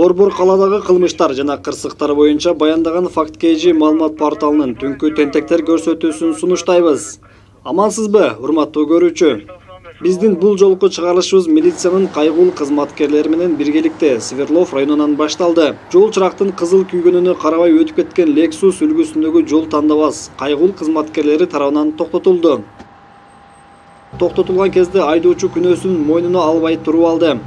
Борбор каладагы кылмыштар жана кырсыктар боюнча баяндаган факт KG маалымат порталынын түнкү тентектер көрсөтүүсүн сунуштайбыз. Амансызбы, урматтуу көрүүчү? Биздин бул жолку чыгарылышыбыз милициянын кайгылуу кызматкерлери менен биргеликте Свердлов районунан башталды. Жол чырактын кызыл күйгөнүнө карабай өтүп кеткен Lexus үлгүсүндөгү жол тандабас кайгылуу кызматкерлери тарабынан токтотулду. Токтотулган кезде айдоочу күнөөсүн мойнуна албай туруп алды.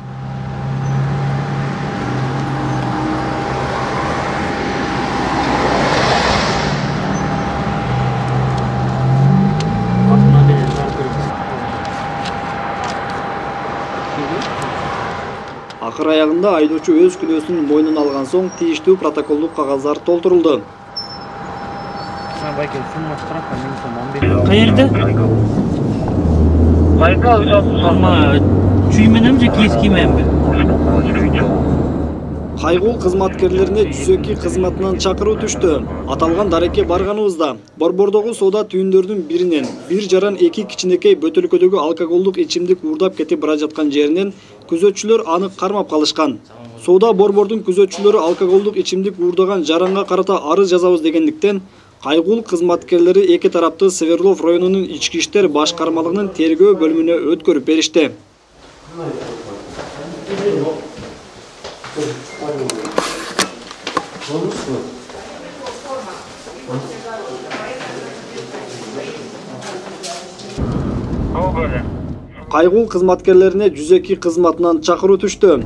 Акыр аягында айдоочу өз күнөөсүн мойнуна алган соң тийиштүү протоколдук кагаздар толтурулду. Каерде? Чүй менен же кийиз кийменби? Кайгылуу кызматкерлерине 102 кызматынан чакыруу түштү. Аталган дарекке барганыбызда Борбордогу соода түйүндөрдүн биринен бир жаран 2 кичинекей бөтөлкөдөгү алкоголдук ичимдик уурдап кетип бара жаткан жеринен күзөтчүлөр аны кармап калышкан. Соода борбордун күзөтчүлөрү алкоголдук ичимдик уурдаган жаранга карата арыз жазабыз дегендиктен кайгылуу кызматкерлери эки тарапты Свердлов районунун ички иштер башкармалыгынын тергөө бөлүмүнө өткөрүп беришти. Кайгылуу кызматкерлерине 102 кызматынан чакыруу түштү.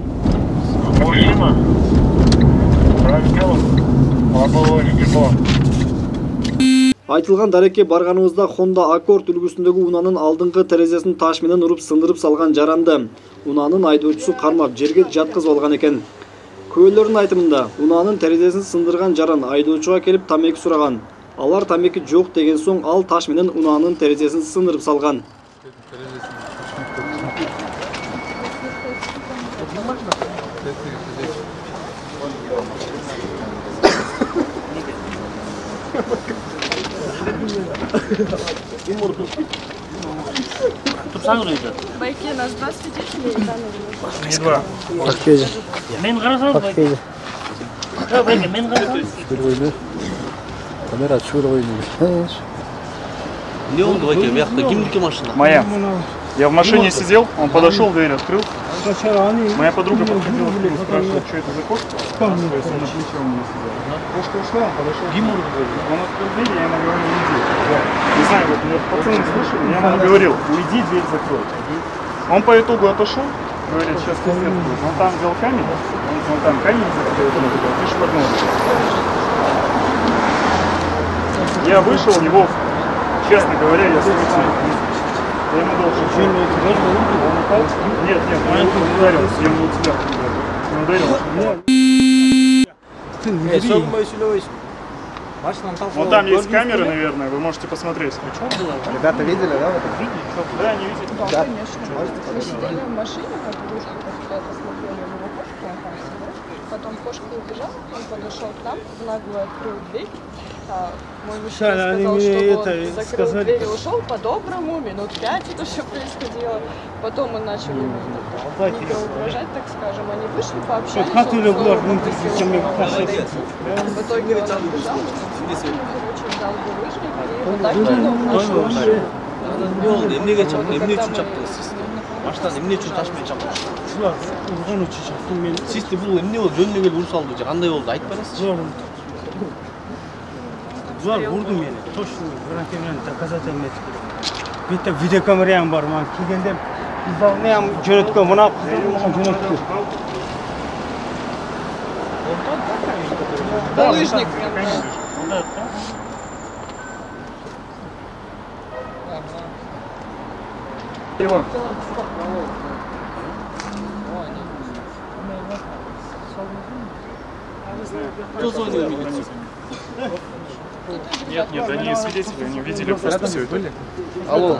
Айтылган дарекке барганыбызда Honda Accord үлгүсүндөгү унаанын алдыңкы терезесин таш менен уруп сындырып салган жаранды унаанын айдоочусу кармап жерге жаткызып алган экен. Күбөлөрдүн айтымында унаанын терезесин сындырган жаран айдоочуга келип тамеки сураган. Алар тамеки жок деген соң ал таш менен унаанын терезесин сындырып салган. Турсаңыз үйдө. Байке, нас два свидетеля и Два. Пакеже. Мен карасаңыз байке. Байке, мен карасаңыз. Камера чура ойнайды. Не он, байке, бияқта кимдики машина? Моя. Я в машине сидел, он подошел, дверь открыл. Моя подруга подходила, спрашивает, что это за кошка. Он на плече у меня сидел. Кошка ушла, он подошел. Он открыл дверь, я ему говорю, уйди. Не знаю, вот пацаны слышали, я ему говорил, уйди, дверь закрой. Он по итогу отошел, говорит, сейчас пиздец будет. Он там взял камень, он там камень закрыл, и швырнул. Я вышел, его, честно говоря, я слышал. Я ему дал шучу. Он упал? Нет, он ударил. Я ему тебя ударил. Вот там есть камеры, наверное, вы можете посмотреть. Ребята видели, да? Да, не видели. Да, конечно. Мы сидели в машине, как подружка когда-то смотрела его кошку, он там сидел. Потом кошка убежала, он подошел к нам, в наглую открыл дверь. Мой мужчина сказал, что он закрыл дверь и ушел по-доброму, минут 5 это все происходило. Потом мы начали угрожать, так скажем. Они вышли, пообщались. В итоге он убежал, очень долго вышли, и вот так он нашел. Не oldu, emniyete çarptı, emniyet için çarptınız siz. Baştan emniyet için taşmaya çarptınız. Siz de bu emniyet oldu, önüne gelip vursa aldı, kanday oldu, aytpanız. Zor vurdum yani. Toştum. Bırakayım takasat emniyet. Bir de video kamerayam var man. Kilgende biz ne yam jönötkö muna jönötkö. Булыжник. Кто звонил в милицию? Нет, они свидетели, они видели просто все это. Алло.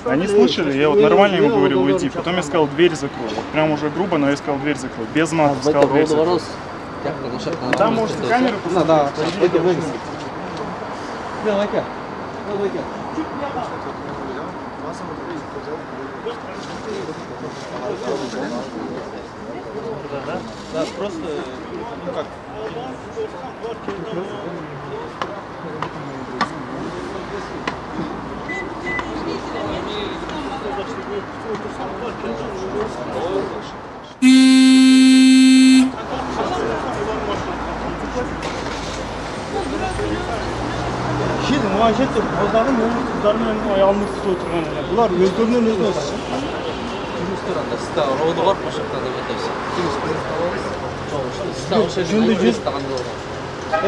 Они слышали, я вот нормально ему говорил уйди, потом я сказал дверь закрой. Вот прям уже грубо, но я сказал дверь закрой. Без матов сказал дверь закрой. Там можете камеру посмотреть. Да. Да, просто, ну как, Şimdi muhaşette bozların kızlarının ayağını tutup oturgan. Bunlar özlerinden özü olsun. restoranda, sizda ro'da bor qo'shiqda deb aytasiz. Sizda o'sha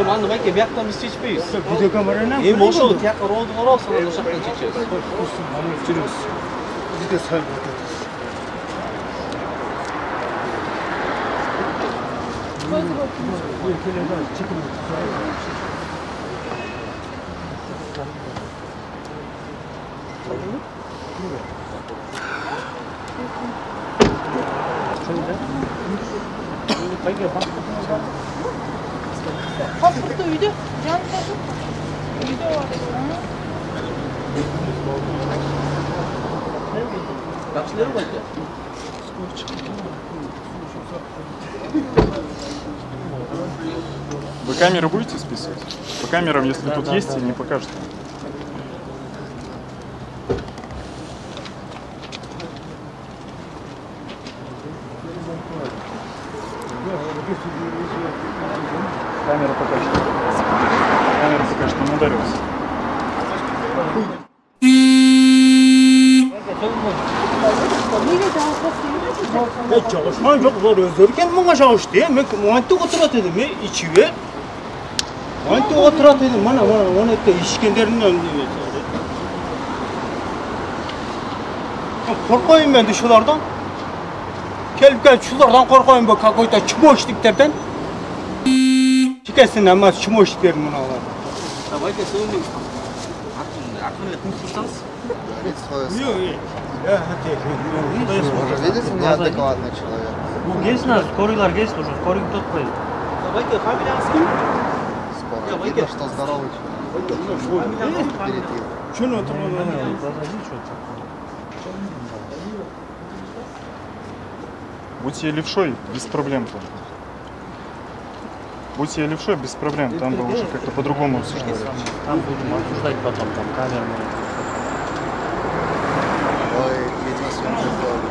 mana nima aka, bu yoqdan biz chechmaymiz. Video kamerayla O'sha yoqqa ro'da bor olsa, o'sha yoqdan chechamiz. Video sayfa. Paspортda uyda jan qo'yib. Uyda bor. Yaxshilar bor aka. Вы камеры будете списывать? По камерам, если тут есть, не покажете. Камера покажет. Камера покажет, он ударился. Çalışman çok zor özlerken bana çalıştı. Ben muhatte oturat dedim içive. Muhatte oturat dedim bana ette işkenderinin önünde. Korkayım ben de şulardan. Gelip şulardan korkayım bu kakayta çimoşliklerden. Şikesin ama çimoşliklerim buna var. Давай aka, so'nggi aqlli tursangiz. Yok. Вы видите, неадекватный человек. Gelsin abi, koruylar gelsin уже, koruyup tutmayın. Давай aka, familiyangiz kim? Скоро. Видно, что здоровый человек. Перепил. Şunu oturmadan. Будьте левшой, без проблем там. Будьте левшой, без проблем. Там бы уже как-то по-другому обсуждали. Там будем обсуждать потом, там камеру. Вы видеосъемку сделали.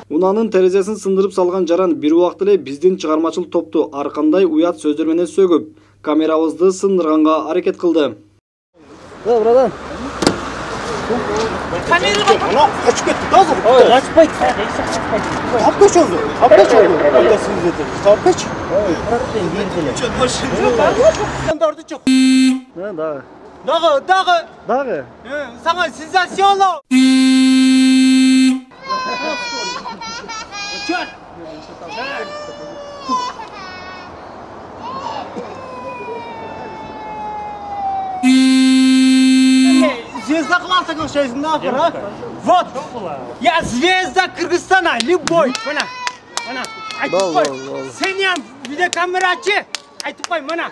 Унанын терезесин сындырып салган жаран бир убакыт эле биздин чыгармачыл топту ар кандай уят сөздөр менен сөгүп, камерабызды сындырганга аракет кылды. Ana kaç gitti hazır. Kaçmayın. Kaç oldu? Kaç oldu? Siz dediniz. Kaç? Standartı çok. Ne daha? Dağı. Daha? Sana sensasyonlu. Çöl. Звезда класса şeysin нахер, а? Вот. Я звезда Кыргызстана, любой. Mana. Айтып қой. Сен ям видеокамерашы. Айтып қой, mana.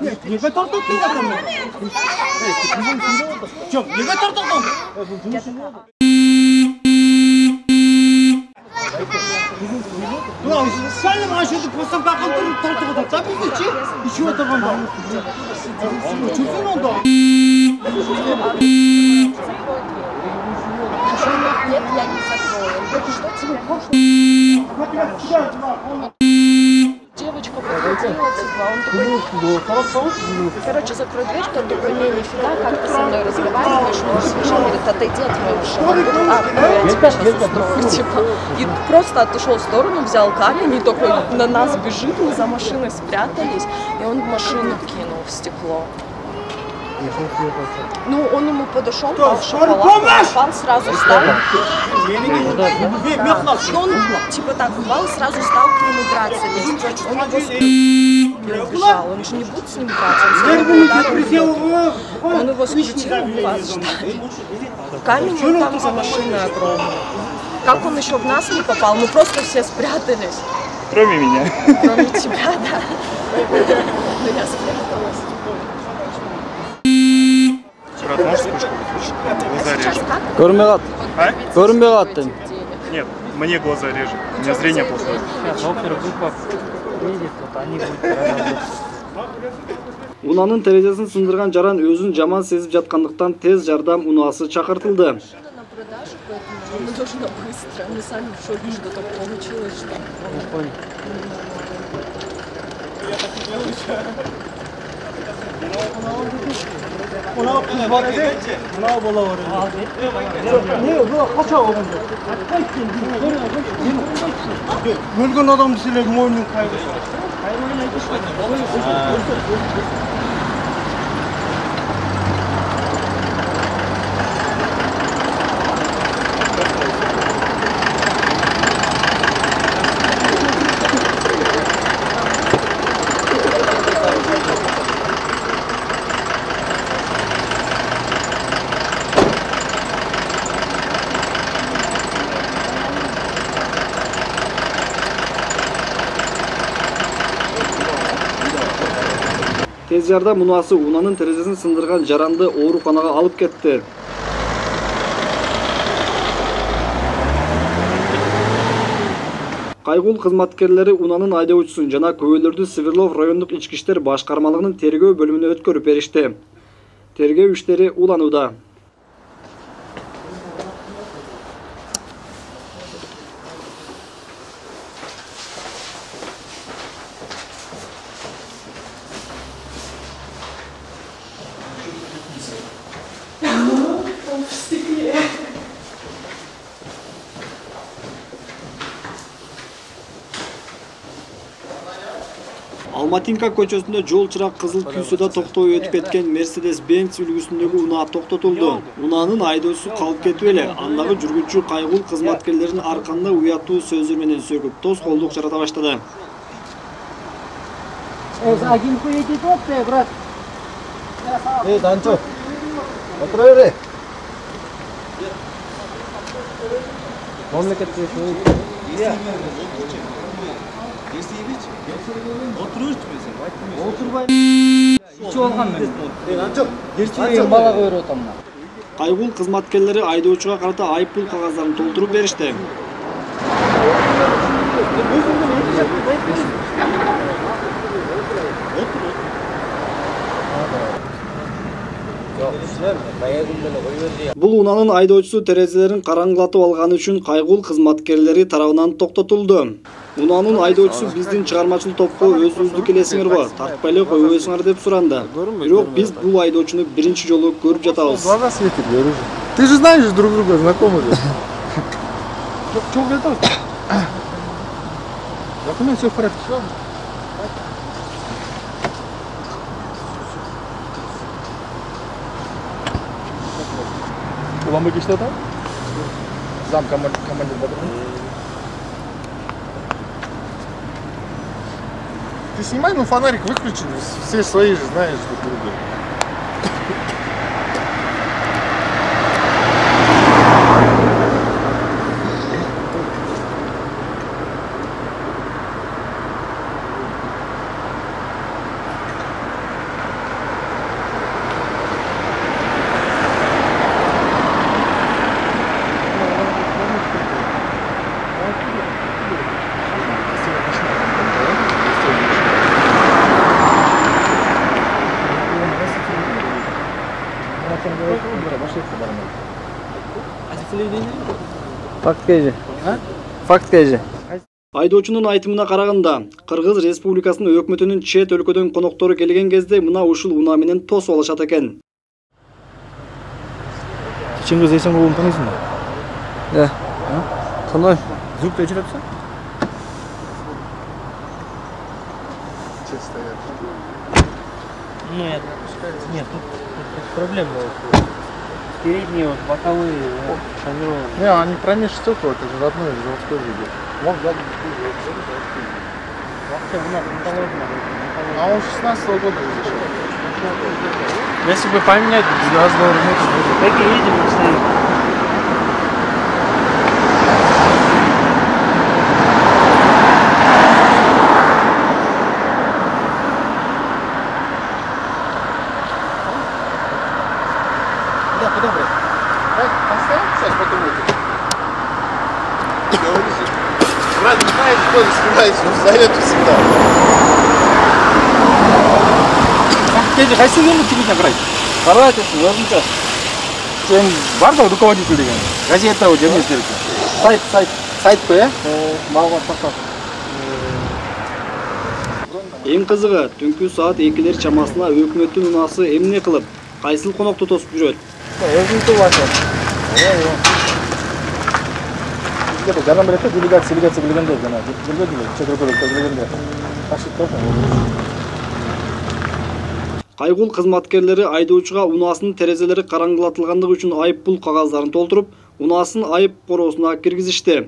Неге тартып жатырсың? Жоқ, неге тартып? Sen mi aşırı postam kalkındırıp tartıda tabii ki içi oturganda. Çözün onda. Нет, я не закрою. Что тебе можно? Девочка подходила, он такой, короче, закрой дверь, тот такой, нифига, как ты со мной разговариваешь, ну, слушай, говорит, отойди от моего шага. Я тебя сейчас устрою, типа. И просто отошел в сторону, взял камень, и такой на нас бежит, мы за машиной спрятались, и он в машину кинул в стекло. Ну, он ему подошел, дал шоколад, упал, сразу встал. Он типа так упал, сразу стал к нему драться. Лезть. Он его убежал, он же не будет с ним драться. Он его скрутил, камень вот там за машиной огромный. Как он еще в нас не попал? Мы просто все спрятались. Кроме меня. Кроме тебя, да. Но я спряталась. Брат, можешь вспышку выключить? Глаза режет. Көрінбей қалды. А? Көрінбей қалды деймін. Нет, мне глаза режет. У меня зрение плохое. Сейчас доктор группа едет, вот они будут продолжать. Унанын терезесин сындырган жаран өзүн жаман сезип жаткандыктан тез жардам унаасы чакыртылды. На продажу, поэтому мы должны быстро. Мы сами в шоке, что так получилось, что... Өлген адамды сілеп мойнын қайғы. Tez jardam unaасы унанын терезесин сындырган жаранды ооруканага алып кетти. Кайгул кызматкерлери унанын айдоочусун жана күбөлөрдү Свердлов райондук ички иштер башкармалыгынын тергөө бөлүмүнө өткөрүп беришти. Тергөө иштери уланууда. Алматинка көчөсүндө жол чырак кызыл күйсөдө токтобой өтүп кеткен Mercedes-Benz үлгүсүндөгү унаа токтотулду. Унаанын айдоочусу калып кетип эле, андагы жүргүнчү кайгул кызматкерлеринин арканына уяттуу сөздөр менен сөгүп, тоз колдук жарата баштады. Данчо, отура бер. Мамлекетке Кайгул кызматкерлери айдоочуга карата айыппул кагаздарын толтуруп беришти. Бул унаанын айдоочусу терезелерин караңгылатып алганы үчүн кайгул кызматкерлери тарабынан токтотулду. Унаанын айдоочусу биздин чыгармачыл топко өзүңүздү келесиңер го, тартпай эле койбойсуңар деп суранды. Бирок биз бул айдоочуну биринчи жолу көрүп жатабыз. Глаза светит, я вижу. Ты же знаешь друг друга, знакомы же. Чё готов? Документ все в порядке. Уламбеки что там? Зам командир Ты снимай, но фонарик выключен, все свои же знаешь друг друга. Факт кайжы. Айдоочунун айтымына караганда, Кыргыз Республикасынын өкмөтүнүн чет өлкөдөн коноктору келген кезде мына ушул унаа менен тосуп алышат экен. Чингиз Эсенгулдун таныйсың ба? Да. Таныйм. Зубда жүрөпсүң? Честно. Ну, я Нет, тут проблем было. Передние, вот, боковые, шагированы. Не, они промеж стекла, это же родной заводской видео. Вот, да, Вообще, а он 16-го года вышел. Если бы поменять, гораздо Так и едем, стоим. Куда, брат? Поставим сейчас, потом выйдем. Брат, не знает, кто снимает, он советую всегда. Kendi qaysi yo'lni kelgan qarang. Qaraysiz, yozuvchi. Sen barda rukovodитель degan. Gazeta o jamiyat ekan. Sayt-ku ya. Ma'lumot topib. Эң кызыгы, түнкү саат 2-лер чамасына өкмөттүн унаасы эмне кылып, кайсыл конокто тосуп жүрөт? Өзүнүкү башы. Бизге бул жардам берет, делегация билгенде жана билбедиби, чөкөрөкөлөктө билгенде. Кайгул кызматкерлери айдоочуга унаасынын терезелери караңгылатылгандыгы үчүн айып пул кагаздарын толтуруп, унаасын айып короосуна киргизишти.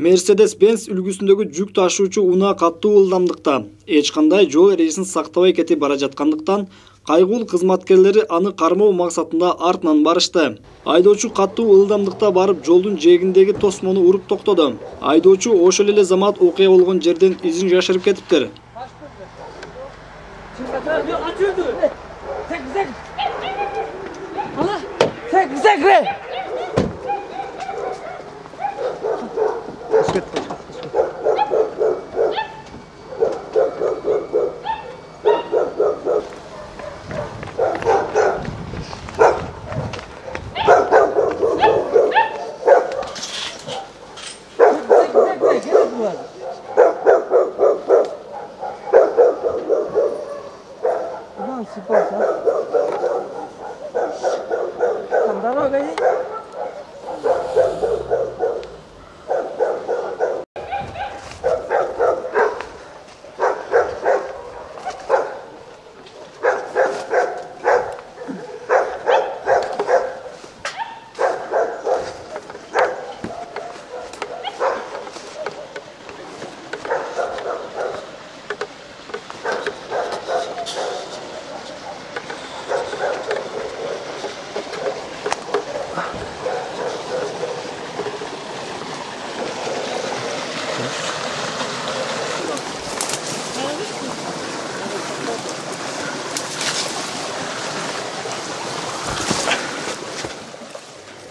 Mercedes-Benz үлгүсүндөгү жүк ташуучу унаа каттуу ылдамдыкта эч кандай жол эрежесин сактабай кетип бара жаткандыктан кайгул кызматкерлери аны кармоо максатында артынан барышты. Айдоочу каттуу ылдамдыкта барып жолдун жээгиндеги тосмону уруп токтоду. Айдоочу ошол эле замат окуя болгон жерден изин жашырып кетиптир.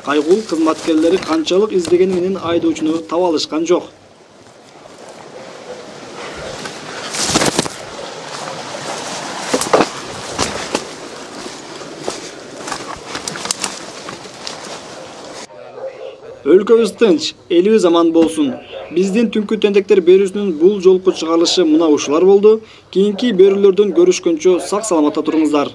Кайгул кызматкерлери канчалык издегени менен айдоочуну таба алышкан жок. Өлкөбүз тынч, элибиз аман болсун. Биздин түнкү тентектер берүүсүнүн бул жолку чыгарылышы мына ушулар болду. Кийинки берүүлөрдөн көрүшкөнчө сак саламатта туруңуздар.